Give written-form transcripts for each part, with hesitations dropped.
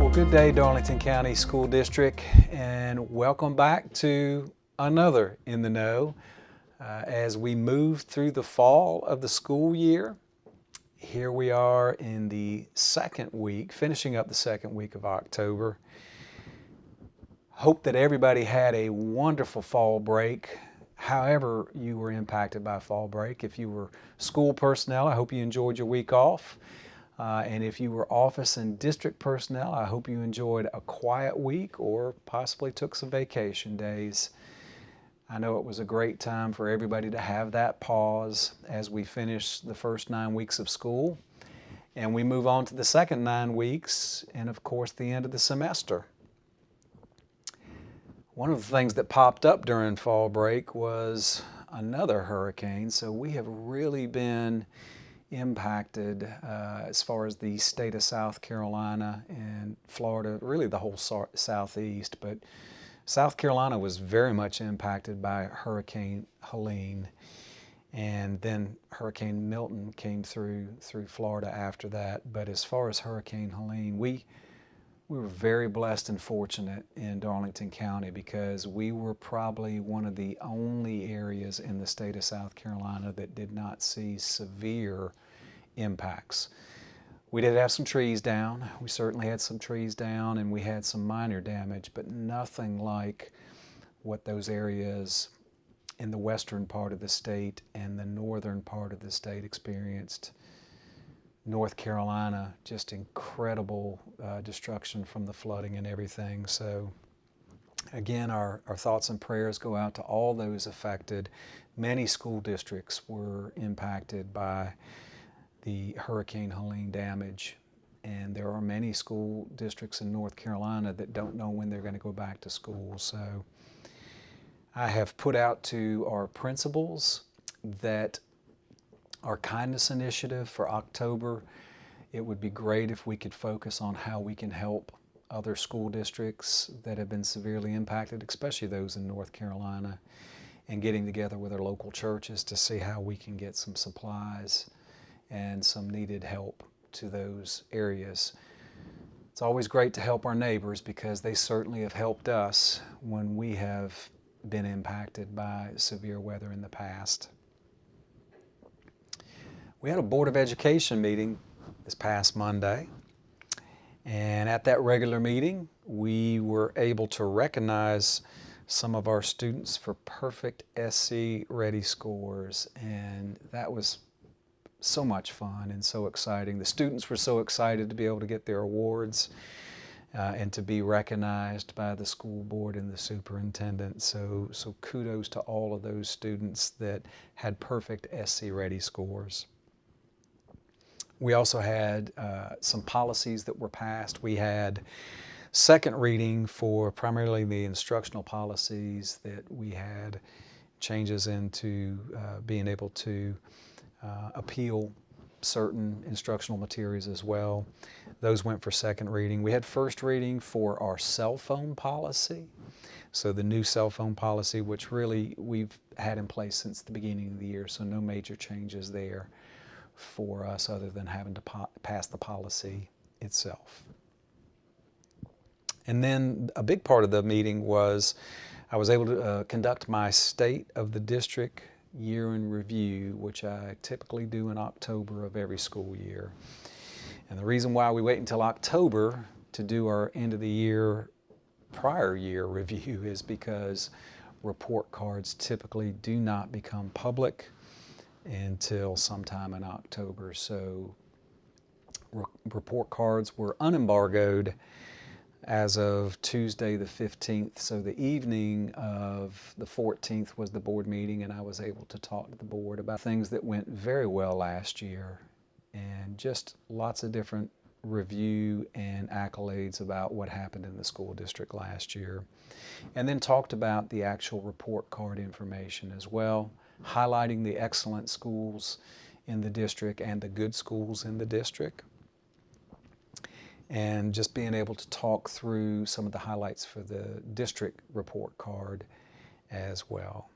Well, good day, Darlington County School District, and welcome back to another In the Know as we move through the fall of the school year. Here we are in the second week, finishing up the second week of October. Hope that everybody had a wonderful fall break. However you were impacted by fall break. If you were school personnel, I hope you enjoyed your week off. And if you were office and district personnel, I hope you enjoyed a quiet week or possibly took some vacation days. I know it was a great time for everybody to have that pause as we finish the first 9 weeks of school. And we move on to the second 9 weeks and, of course, the end of the semester. One of the things that popped up during fall break was another hurricane. So we have really been impacted as far as the state of South Carolina and Florida, really the whole southeast, but South Carolina was very much impacted by Hurricane Helene, and then Hurricane Milton came through Florida after that. But as far as Hurricane Helene, we were very blessed and fortunate in Darlington County because we were probably one of the only areas in the state of South Carolina that did not see severe impacts. We did have some trees down. We certainly had some trees down, and we had some minor damage, but nothing like what those areas in the western part of the state and the northern part of the state experienced. North Carolina, just incredible destruction from the flooding and everything. So again, our thoughts and prayers go out to all those affected. Many school districts were impacted by the Hurricane Helene damage, and there are many school districts in North Carolina that don't know when they're going to go back to school. So I have put out to our principals that our kindness initiative for October, it would be great if we could focus on how we can help other school districts that have been severely impacted, especially those in North Carolina, and getting together with our local churches to see how we can get some supplies and some needed help to those areas. It's always great to help our neighbors because they certainly have helped us when we have been impacted by severe weather in the past. We had a Board of Education meeting this past Monday, and at that regular meeting we were able to recognize some of our students for perfect SC ready scores, and that was so much fun and so exciting. The students were so excited to be able to get their awards and to be recognized by the school board and the superintendent. So kudos to all of those students that had perfect SC ready scores. We also had some policies that were passed. We had second reading for primarily the instructional policies that we had changes into being able to appeal certain instructional materials as well. Those went for second reading. We had first reading for our cell phone policy. So the new cell phone policy, which really we've had in place since the beginning of the year, so no major changes there for us other than having to pass the policy itself. And then a big part of the meeting was I was able to conduct my State of the District Year in Review, which I typically do in October of every school year. And the reason why we wait until October to do our end of the year, prior year review is because report cards typically do not become public until sometime in October. So report cards were unembargoed as of Tuesday the 15th. So the evening of the 14th was the board meeting, and I was able to talk to the board about things that went very well last year and just lots of different review and accolades about what happened in the school district last year. And then talked about the actual report card information as well, highlighting the excellent schools in the district and the good schools in the district, and just being able to talk through some of the highlights for the district report card as well.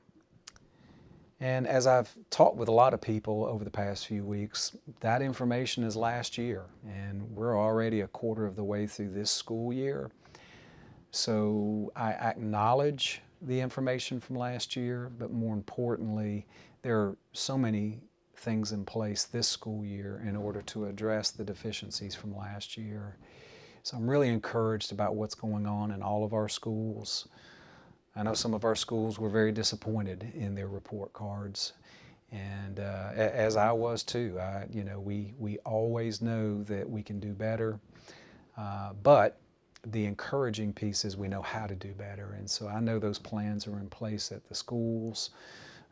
And as I've talked with a lot of people over the past few weeks, that information is last year, and we're already a quarter of the way through this school year. So I acknowledge the information from last year, but more importantly, there are so many things in place this school year in order to address the deficiencies from last year. So I'm really encouraged about what's going on in all of our schools. I know some of our schools were very disappointed in their report cards, and as I was too. We always know that we can do better, but the encouraging piece is we know how to do better, and so I know those plans are in place at the schools.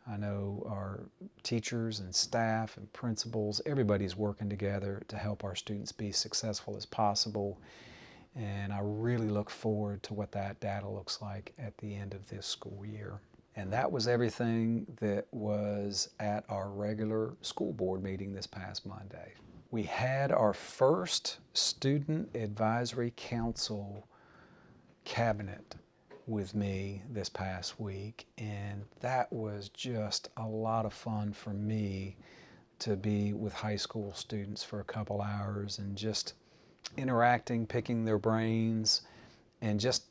I know our teachers and staff and principals, everybody's working together to help our students be successful as possible. And I really look forward to what that data looks like at the end of this school year. And that was everything that was at our regular school board meeting this past Monday. We had our first Student Advisory Council cabinet with me this past week, and that was just a lot of fun for me to be with high school students for a couple hours and just interacting, picking their brains, and just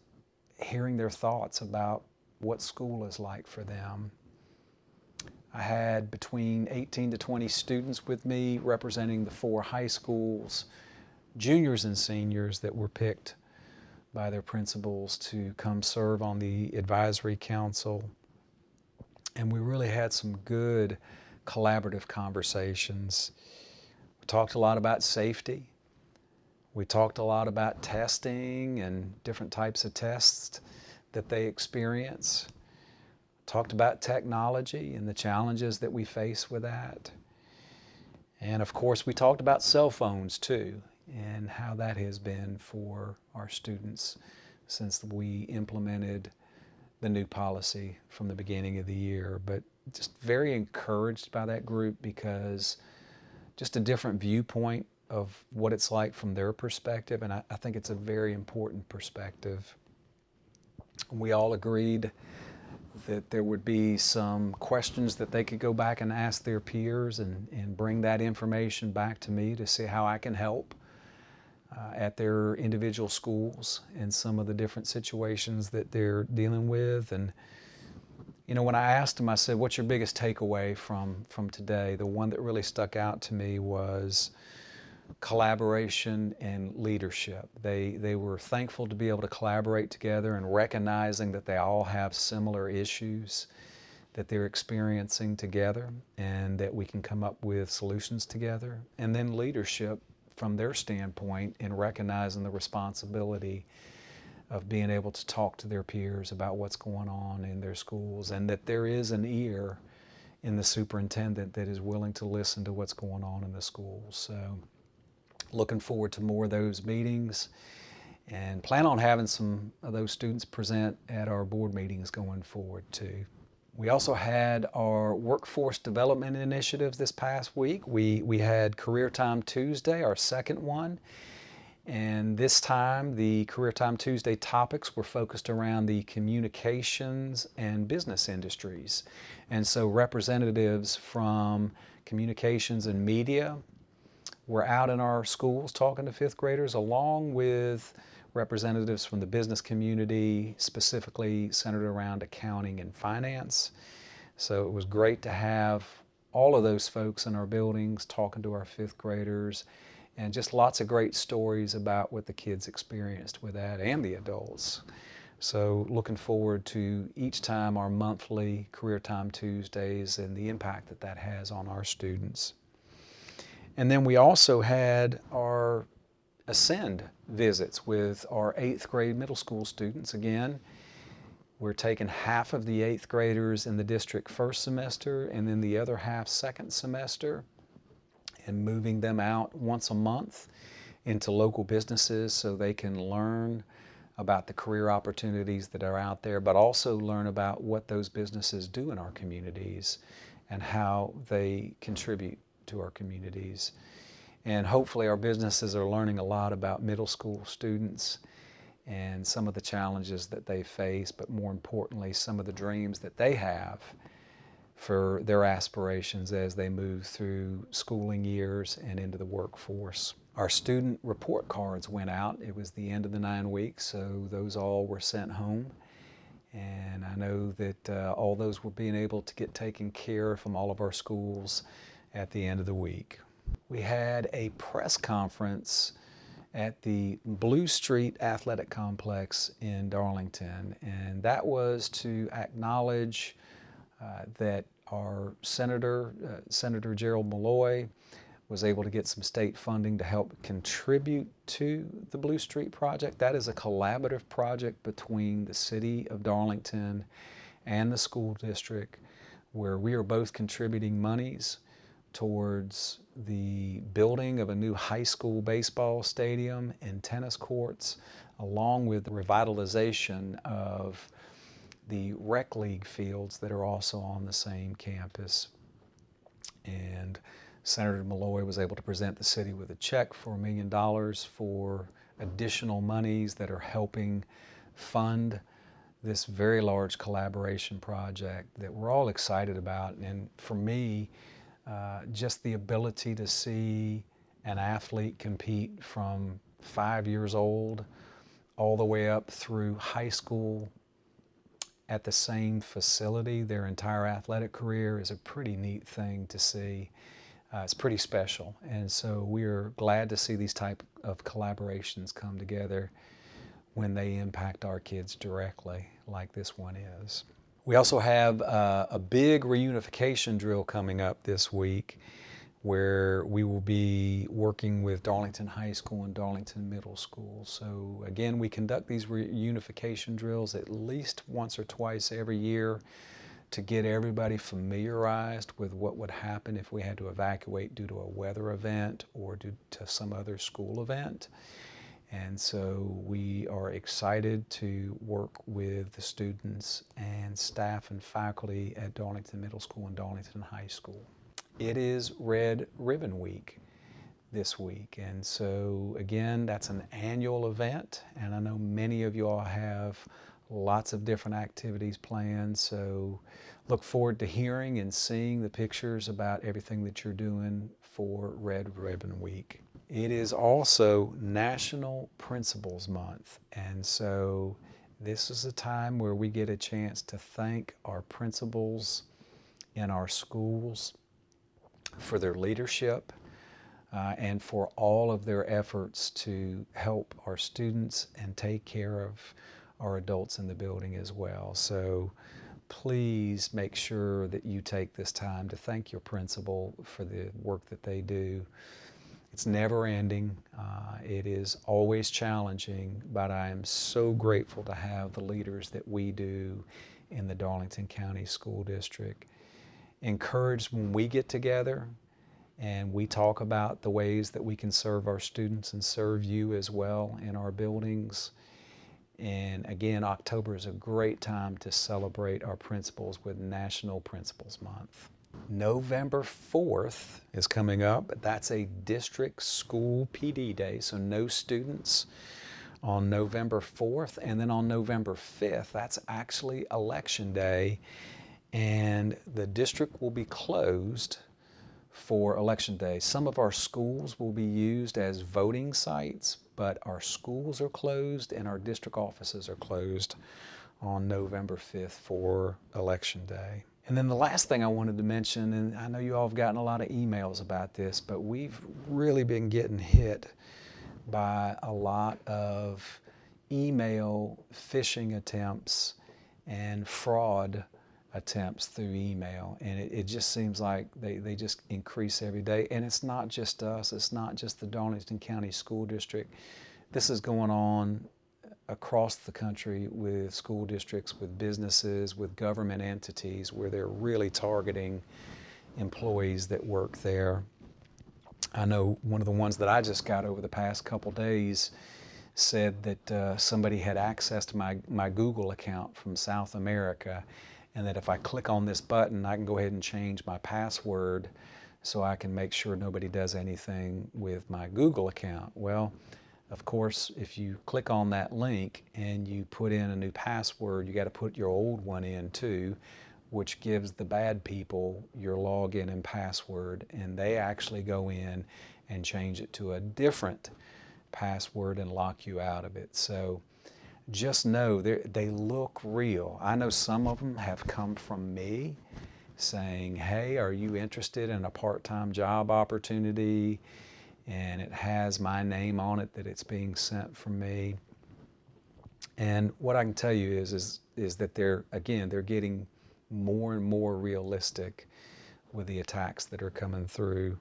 hearing their thoughts about what school is like for them. I had between 18 to 20 students with me representing the 4 high schools, juniors and seniors that were picked by their principals to come serve on the advisory council. And we really had some good collaborative conversations. We talked a lot about safety. We talked a lot about testing and different types of tests that they experience. Talked about technology and the challenges that we face with that. And of course, we talked about cell phones too, and how that has been for our students since we implemented the new policy from the beginning of the year. But just very encouraged by that group, because just a different viewpoint of what it's like from their perspective, and I think it's a very important perspective. We all agreed that there would be some questions that they could go back and ask their peers and bring that information back to me to see how I can help at their individual schools in some of the different situations that they're dealing with. And when I asked them, I said, what's your biggest takeaway from today? The one that really stuck out to me was collaboration and leadership. They were thankful to be able to collaborate together and recognizing that they all have similar issues that they're experiencing together, and that we can come up with solutions together. And then leadership from their standpoint in recognizing the responsibility of being able to talk to their peers about what's going on in their schools, and that there is an ear in the superintendent that is willing to listen to what's going on in the schools. So looking forward to more of those meetings, and plan on having some of those students present at our board meetings going forward too. We also had our workforce development initiatives this past week. We had Career Time Tuesday, our second one, and this time the Career Time Tuesday topics were focused around the communications and business industries. And so representatives from communications and media were out in our schools talking to 5th graders, along with representatives from the business community, specifically centered around accounting and finance. So it was great to have all of those folks in our buildings talking to our 5th graders, and just lots of great stories about what the kids experienced with that, and the adults. So looking forward to each time our monthly Career Time Tuesdays and the impact that that has on our students. And then we also had our Ascend visits with our 8th grade middle school students. Again, we're taking half of the 8th graders in the district first semester, and then the other half second semester, and moving them out once a month into local businesses so they can learn about the career opportunities that are out there, but also learn about what those businesses do in our communities and how they contribute to our communities. And hopefully our businesses are learning a lot about middle school students and some of the challenges that they face, but more importantly, some of the dreams that they have for their aspirations as they move through schooling years and into the workforce. Our student report cards went out. It was the end of the 9 weeks, so those all were sent home. And I know that all those were being able to get taken care of from all of our schools at the end of the week. We had a press conference at the Blue Street Athletic Complex in Darlington, and that was to acknowledge that our Senator Gerald Malloy, was able to get some state funding to help contribute to the Blue Street project. That is a collaborative project between the City of Darlington and the school district, where we are both contributing monies towards the building of a new high school baseball stadium and tennis courts, along with the revitalization of the rec league fields that are also on the same campus. And Senator Malloy was able to present the city with a check for $1 million for additional monies that are helping fund this very large collaboration project that we're all excited about. And for me, just the ability to see an athlete compete from 5 years old all the way up through high school at the same facility their entire athletic career is a pretty neat thing to see. It's pretty special, and so we're glad to see these type of collaborations come together when they impact our kids directly, like this one is. We also have a big reunification drill coming up this week, where we will be working with Darlington High School and Darlington Middle School. So again, we conduct these reunification drills at least once or twice every year to get everybody familiarized with what would happen if we had to evacuate due to a weather event or due to some other school event. And so we are excited to work with the students and staff and faculty at Darlington Middle School and Darlington High School. It is Red Ribbon Week this week, and so again, that's an annual event, and I know many of you all have lots of different activities planned, so look forward to hearing and seeing the pictures about everything that you're doing for Red Ribbon Week. It is also National Principals Month, and so this is a time where we get a chance to thank our principals in our schools for their leadership and for all of their efforts to help our students and take care of our adults in the building as well. So please make sure that you take this time to thank your principal for the work that they do. It's never ending. It is always challenging, but I am so grateful to have the leaders that we do in the Darlington County School District. Encouraged when we get together and we talk about the ways that we can serve our students and serve you as well in our buildings. And again, October is a great time to celebrate our principals with National Principals Month. November 4th is coming up. That's a district school PD day, so no students on November 4th. And then on November 5th, that's actually Election Day, and the district will be closed for Election Day. Some of our schools will be used as voting sites, but our schools are closed and our district offices are closed on November 5th for Election Day. And then the last thing I wanted to mention, and I know you all have gotten a lot of emails about this, but we've really been getting hit by a lot of email phishing attempts and fraud attempts through email, and it just seems like they just increase every day. And it's not just us, it's not just the Darlington County School District. This is going on across the country with school districts, with businesses, with government entities, where they're really targeting employees that work there. I know one of the ones that I just got over the past couple days said that somebody had access to my Google account from South America, and that if I click on this button, I can go ahead and change my password so I can make sure nobody does anything with my Google account. Well, of course, if you click on that link and you put in a new password, you got to put your old one in too. which gives the bad people your login and password, and they actually go in and change it to a different password and lock you out of it. So just know they look real. I know some of them have come from me saying, hey, are you interested in a part-time job opportunity? And it has my name on it that it's being sent from me. And what I can tell you is that they're getting more and more realistic with the attacks that are coming through.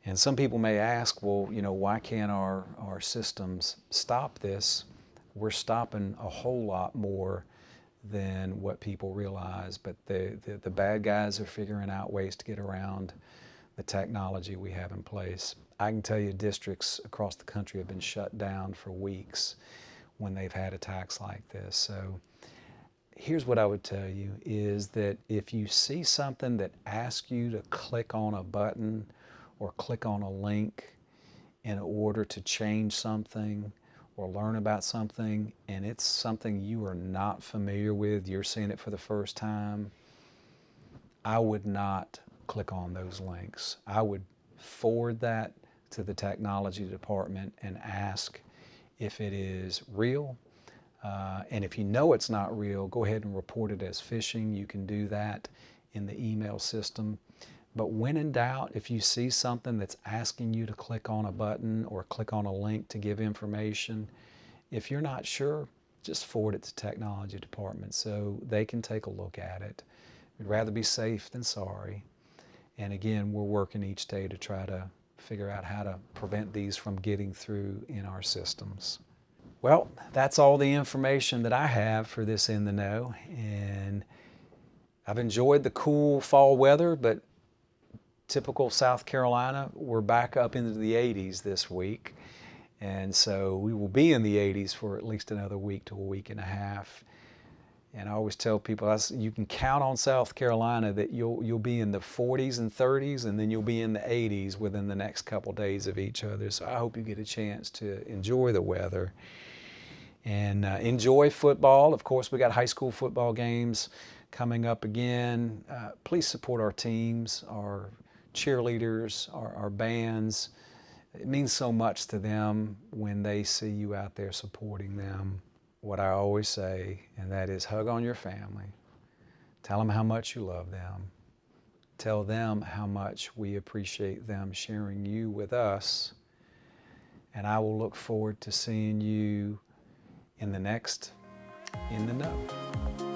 And some people may ask, well, why can't our systems stop this? We're stopping a whole lot more than what people realize, but the bad guys are figuring out ways to get around the technology we have in place. I can tell you districts across the country have been shut down for weeks when they've had attacks like this. So here's what I would tell you is that if you see something that asks you to click on a button or click on a link in order to change something or learn about something, and it's something you are not familiar with, you're seeing it for the first time, I would not click on those links. I would forward that to the technology department and ask if it is real. And if you know it's not real, go ahead and report it as phishing. You can do that in the email system. But when in doubt, if you see something that's asking you to click on a button or click on a link to give information, if you're not sure, just forward it to technology department so they can take a look at it. We'd rather be safe than sorry. And again, we're working each day to try to figure out how to prevent these from getting through in our systems. Well, that's all the information that I have for this In the Know. And I've enjoyed the cool fall weather, but typical South Carolina, we're back up into the 80s this week. And so we will be in the 80s for at least another week to a week and a half. And I always tell people, you can count on South Carolina that you'll be in the 40s and 30s, and then you'll be in the 80s within the next couple days of each other. So I hope you get a chance to enjoy the weather and enjoy football. Of course, we got high school football games coming up again. Please support our teams, our cheerleaders, our bands. It means so much to them when they see you out there supporting them. What I always say, and that is hug on your family. Tell them how much you love them. Tell them how much we appreciate them sharing you with us. And I will look forward to seeing you in the next In the Know.